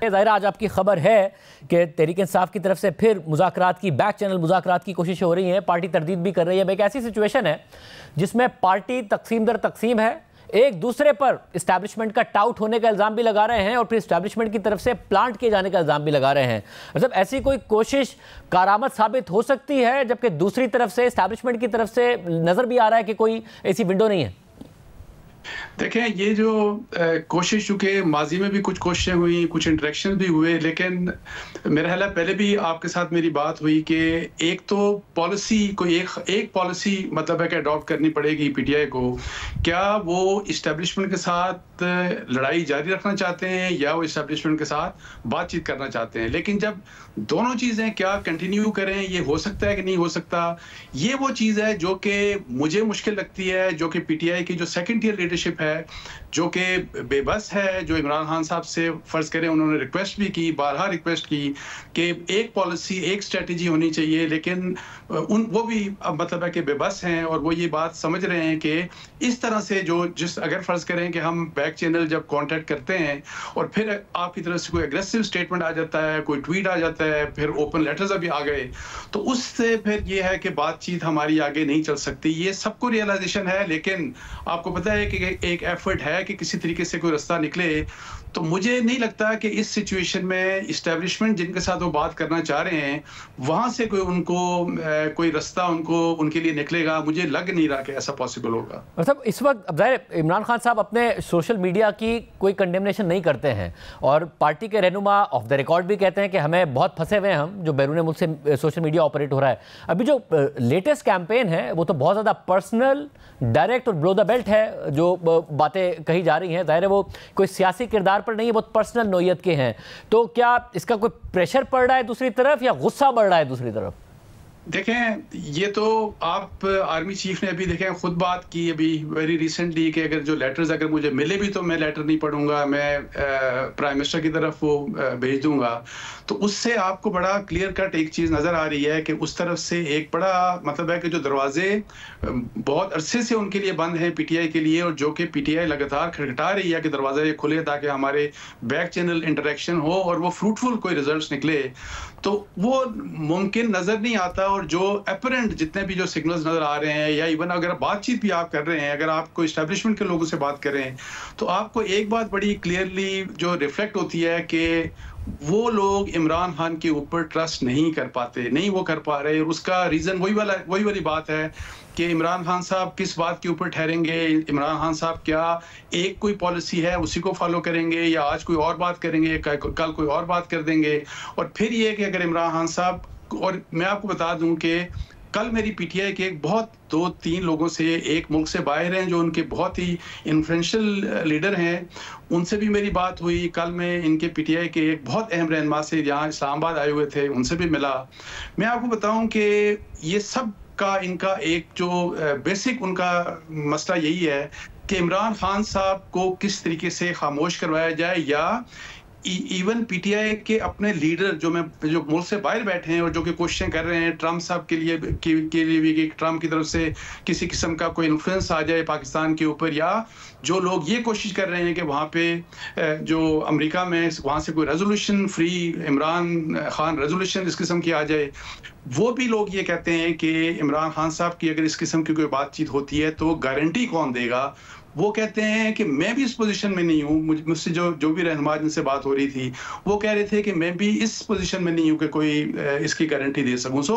ज़ाहिर आज आपकी खबर है कि तहरीक इंसाफ की तरफ से फिर मुज़ाकरात की बैक चैनल मुज़ाकरात की कोशिशें हो रही हैं, पार्टी तरदीद भी कर रही है। एक ऐसी सिचुएशन है जिसमें पार्टी तकसीम दर तकसीम है, एक दूसरे पर इस्टेब्लिशमेंट का टाउट होने का इल्ज़ाम भी लगा रहे हैं और फिर इस्टेब्लिशमेंट की तरफ से प्लांट किए जाने का इल्ज़ाम भी लगा रहे हैं। मतलब ऐसी कोई कोशिश कारामद साबित हो सकती है, जबकि दूसरी तरफ से इस्टेब्लिशमेंट की तरफ से नज़र भी आ रहा है कि कोई ऐसी विंडो नहीं है। देखें, ये जो कोशिश, चूँकि माजी में भी कुछ कोशिशें हुई, कुछ इंटरेक्शन भी हुए, लेकिन मेरा ख्याल है पहले भी आपके साथ मेरी बात हुई कि एक तो पॉलिसी, कोई एक पॉलिसी मतलब है कि अडॉप्ट करनी पड़ेगी पीटीआई को। क्या वो इस्टेब्लिशमेंट के साथ लड़ाई जारी रखना चाहते हैं या वो इस्टेब्लिशमेंट के साथ बातचीत करना चाहते हैं? लेकिन जब दोनों चीज़ें क्या कंटिन्यू करें, ये हो सकता है कि नहीं हो सकता, ये वो चीज़ है जो कि मुझे मुश्किल लगती है, जो कि पीटीआई की जो सेकंड टियर लीडरशिप है, जो कि बेबस है, जो इमरान खान साहब से फर्ज करें उन्होंने रिक्वेस्ट भी की, बारहा रिक्वेस्ट की कि एक पॉलिसी, एक स्ट्रेटजी होनी चाहिए, लेकिन वो भी अब मतलब है कि बेबस हैं और वो ये बात समझ रहे हैं कि इस तरह से अगर फर्ज करें कि हम बैक चैनल जब कांटेक्ट करते हैं और फिर आपकी तरफ से कोई एग्रेसिव स्टेटमेंट आ जाता है, कोई ट्वीट आ जाता है, फिर ओपन लेटर्स अभी आ गए, तो उससे फिर ये है कि बातचीत हमारी आगे नहीं चल सकती। ये सबको रियलाइजेशन है, लेकिन आपको पता है कि एक एफर्ट है कि किसी तरीके से कोई रास्ता निकले। तो मुझे नहीं लगता कि इस सिचुएशन में इस्टेब्लिशमेंट जिनके साथ वो बात करना चाह रहे हैं वहां से कोई रास्ता उनके लिए निकलेगा। मुझे लग नहीं रहा कि ऐसा पॉसिबल होगा। मतलब इस वक्त इमरान खान साहब अपने सोशल मीडिया की कोई कंडेमनेशन नहीं करते हैं और पार्टी के रहनुमा ऑफ द रिकॉर्ड भी कहते हैं कि हमें बहुत फंसे हुए हैं हम, जो बैरून मुल्क से सोशल मीडिया ऑपरेट हो रहा है। अभी जो लेटेस्ट कैंपेन है वो तो बहुत ज़्यादा पर्सनल, डायरेक्ट और ब्लो द बेल्ट है, जो बातें कही जा रही हैं। ज़ाहिर है वो कोई सियासी किरदार पर नहीं है, बहुत पर्सनल नोयत के हैं। तो क्या इसका कोई प्रेशर पड़ रहा है दूसरी तरफ या गुस्सा बढ़ रहा है दूसरी तरफ? देखें, ये तो आप आर्मी चीफ ने अभी देखें खुद बात की अभी वेरी रिसेंटली कि अगर जो लेटर्स अगर मुझे मिले भी तो मैं लेटर नहीं पढ़ूंगा, मैं प्राइम मिनिस्टर की तरफ वो भेज दूंगा। तो उससे आपको बड़ा क्लियर कट एक चीज़ नज़र आ रही है कि उस तरफ से एक बड़ा मतलब है कि जो दरवाजे बहुत अरसे से उनके लिए बंद हैं पीटीआई के लिए, और जो कि पीटीआई लगातार खटखटा रही है कि दरवाजा ये खुले ताकि हमारे बैक चैनल इंटरेक्शन हो और वो फ्रूटफुल कोई रिजल्ट्स निकले, तो वो मुमकिन नज़र नहीं आता। और जो अपरेंट जितने भी जो सिग्नल्स नजर आ रहे हैं, या इवन अगर बातचीत भी आप कर रहे हैं, अगर आप कोई एस्टेब्लिशमेंट के लोगों से बात करें, तो आपको एक बात बड़ी क्लियरली जो रिफ्लेक्ट होती है कि वो लोग इमरान खान के ऊपर ट्रस्ट नहीं कर पाते, नहीं वो कर पा रहे। उसका रीजन वही वाली बात है कि इमरान खान साहब किस बात के ऊपर ठहरेंगे, इमरान खान साहब क्या एक कोई पॉलिसी है उसी को फॉलो करेंगे, या आज कोई और बात करेंगे, कल कोई और बात कर देंगे। और फिर ये कि अगर इमरान खान साहब, और मैं आपको बता दूं कि कल मेरी पीटीआई के बहुत 2-3 लोगों से एक मुल्क से बाहर हैं जो उनके बहुत ही इन्फ्लुएंशियल लीडर हैं, उनसे भी मेरी बात हुई। कल मैं इनके पीटीआई के एक बहुत अहम रहनुमा से यहाँ इस्लामाबाद आए हुए थे, उनसे भी मिला। मैं आपको बताऊं कि ये सब का इनका एक जो बेसिक उनका मसला यही है कि इमरान खान साहब को किस तरीके से खामोश करवाया जाए, या इवन पीटीआई के अपने लीडर जो मुल्क से बाहर बैठे हैं और जो कि कोशिशें कर रहे हैं ट्रम्प साहब के लिए भी कि ट्रम्प की तरफ से किसी किस्म का कोई इन्फ्लुएंस आ जाए पाकिस्तान के ऊपर, या जो लोग ये कोशिश कर रहे हैं कि वहाँ पे जो अमेरिका में वहाँ से कोई resolution, free Imran Khan resolution इस किस्म की आ जाए, वो भी लोग ये कहते हैं कि इमरान खान साहब की अगर इस किस्म की कोई बातचीत होती है तो गारंटी कौन देगा। वो कहते हैं कि मैं भी इस पोजीशन में नहीं हूँ। मुझसे जो भी रहनुमा जिनसे बात हो रही थी वो कह रहे थे कि मैं भी इस पोजीशन में नहीं हूँ कि कोई इसकी गारंटी दे सकूँ। सो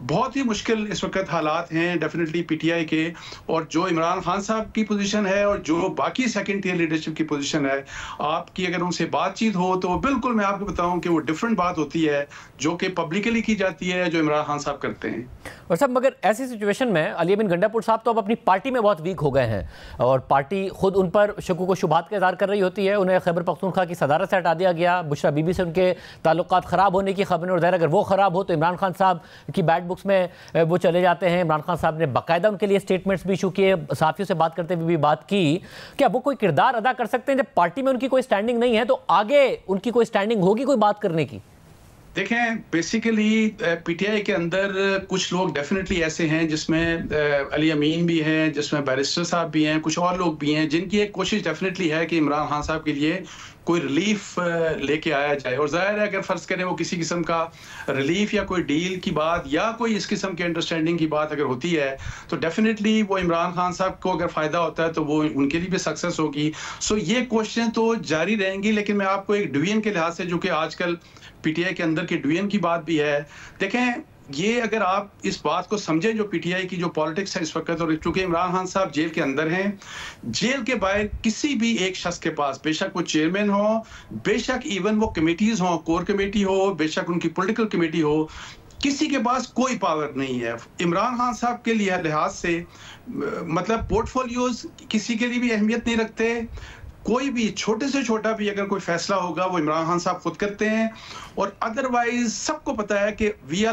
बहुत ही मुश्किल इस वक्त हालात हैं डेफिनेटली पीटीआई के, और जो इमरान खान साहब की पोजीशन है और जो बाकी सेकंड टियर लीडरशिप की पोजीशन है, आपकी अगर उनसे बातचीत हो तो बिल्कुल मैं आपको बताऊँ कि वो डिफरेंट बात होती है जो कि पब्लिकली की जाती है, जो इमरान खान साहब करते हैं। और साहब मगर ऐसी सिचुएशन में अली अमीन गंडापुर साहब तो अब अपनी पार्टी में बहुत वीक हो गए हैं और पार्टी खुद उन पर शकूक व शुबहात का इज़हार कर रही होती है। उन्हें खैबर पख्तूनख्वा की सदारत से हटा दिया गया, बुशरा बीबी से उनके ताल्लुकात ख़राब होने की खबर, और ज़ाहिर अगर वो ख़राब हो तो इमरान खान साहब की बैड बुक्स में वो चले जाते हैं। इमरान खान साहब ने बाकायदा उनके लिए स्टेटमेंट्स भी इशू किए, सहाफ़ियों से बात करते हुए भी बात की। क्या वो कोई किरदार अदा कर सकते हैं जब पार्टी में उनकी कोई स्टैंडिंग नहीं है, तो आगे उनकी कोई स्टैंडिंग होगी कोई बात करने की? देखें, बेसिकली पीटीआई के अंदर कुछ लोग डेफिनेटली ऐसे हैं जिसमें अली अमीन भी हैं, जिसमें बैरिस्टर साहब भी हैं, कुछ और लोग भी हैं जिनकी एक कोशिश डेफिनेटली है कि इमरान खान साहब के लिए कोई रिलीफ लेके आया जाए। और जाहिर है अगर फर्ज करें वो किसी किस्म का रिलीफ या कोई डील की बात या कोई इस किस्म की अंडरस्टैंडिंग की बात अगर होती है तो डेफिनेटली वो इमरान खान साहब को अगर फायदा होता है तो वो उनके लिए भी सक्सेस होगी। सो ये क्वेश्चन तो जारी रहेंगी, लेकिन मैं आपको एक डिवीजन के लिहाज से, जो कि आजकल पीटीआई के अंदर के डिवीजन की बात भी है, देखें ये अगर आप इस बात को समझें जो पीटीआई की जो पॉलिटिक्स है इस वक्त, और चूंकि इमरान खान साहब जेल के अंदर हैं, जेल के बाहर किसी भी एक शख्स के पास, बेशक वो चेयरमैन हो, बेशक इवन वो कमेटीज हो, कोर कमेटी हो, बेशक उनकी पॉलिटिकल कमेटी हो, किसी के पास कोई पावर नहीं है। इमरान खान साहब के लिए लिहाज से मतलब पोर्टफोलियोज किसी के लिए भी अहमियत नहीं रखते। कोई भी छोटे से छोटा भी अगर कोई फैसला होगा वो इमरान खान साहब खुद करते हैं, और अदरवाइज सबको पता है कि वी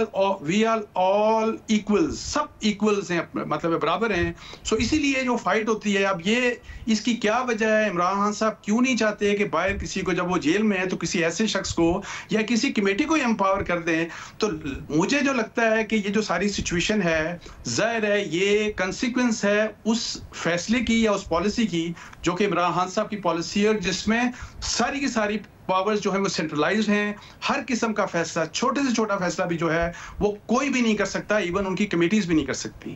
आर ऑल इक्वल्स, सब इक्वल्स हैं, मतलब बराबर हैं। सो इसीलिए जो फाइट होती है, अब ये इसकी क्या वजह है, इमरान खान साहब क्यों नहीं चाहते कि बाहर किसी को, जब वो जेल में है तो किसी ऐसे शख्स को या किसी कमेटी को एम्पावर कर दें। तो मुझे जो लगता है कि ये जो सारी सिचुएशन है, जाहिर है ये कंसिक्वेंस है उस फैसले की या उस पॉलिसी की जो कि इमरान खान साहब की पॉलिसी है, जिसमें सारी की सारी पावर्स जो है वो सेंट्रलाइज्ड हैं। हर किस्म का फैसला, छोटे से छोटा फैसला भी जो है वो कोई भी नहीं कर सकता, इवन उनकी कमेटीज भी नहीं कर सकती।